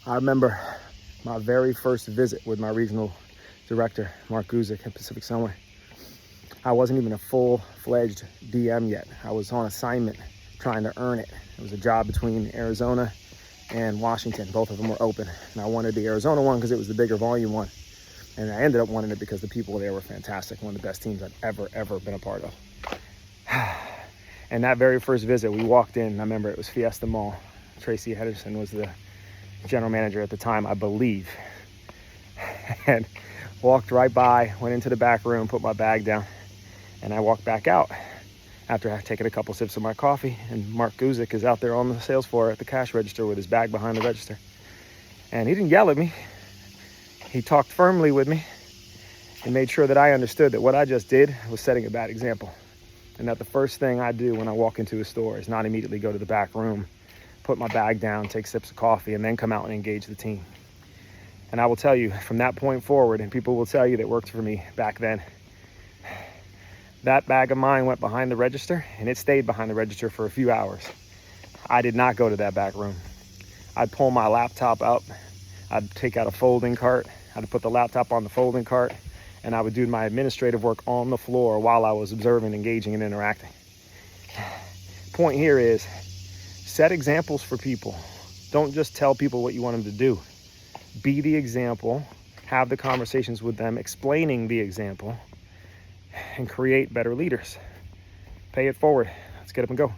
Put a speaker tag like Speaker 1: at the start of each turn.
Speaker 1: I remember my very first visit with my regional director, Mark Guzik at Pacific Sunway. I wasn't even a full-fledged DM yet. I was on assignment trying to earn it. It was a job between Arizona and Washington. Both of them were open. And I wanted the Arizona one because it was the bigger volume one. And I ended up wanting it because the people there were fantastic. One of the best teams I've ever been a part of. And that very first visit, we walked in. I remember it was Fiesta Mall. Tracy Henderson was the general manager at the time, I believe. And walked right by, went into the back room, put my bag down, and I walked back out after I'd taken a couple sips of my coffee. And Mark Guzik is out there on the sales floor at the cash register with his bag behind the register. And he didn't yell at me. He talked firmly with me and made sure that I understood that what I just did was setting a bad example. And that the first thing I do when I walk into a store is not immediately go to the back room, put my bag down, take sips of coffee, and then come out and engage the team. And I will tell you, from that point forward, and people will tell you that worked for me back then, that bag of mine went behind the register, and it stayed behind the register for a few hours. I did not go to that back room. I'd pull my laptop out, I'd take out a folding cart, I'd put the laptop on the folding cart, and I would do my administrative work on the floor while I was observing, engaging, and interacting. Point here is, set examples for people. Don't just tell people what you want them to do. Be the example, have the conversations with them, explaining the example, and create better leaders. Pay it forward. Let's get up and go.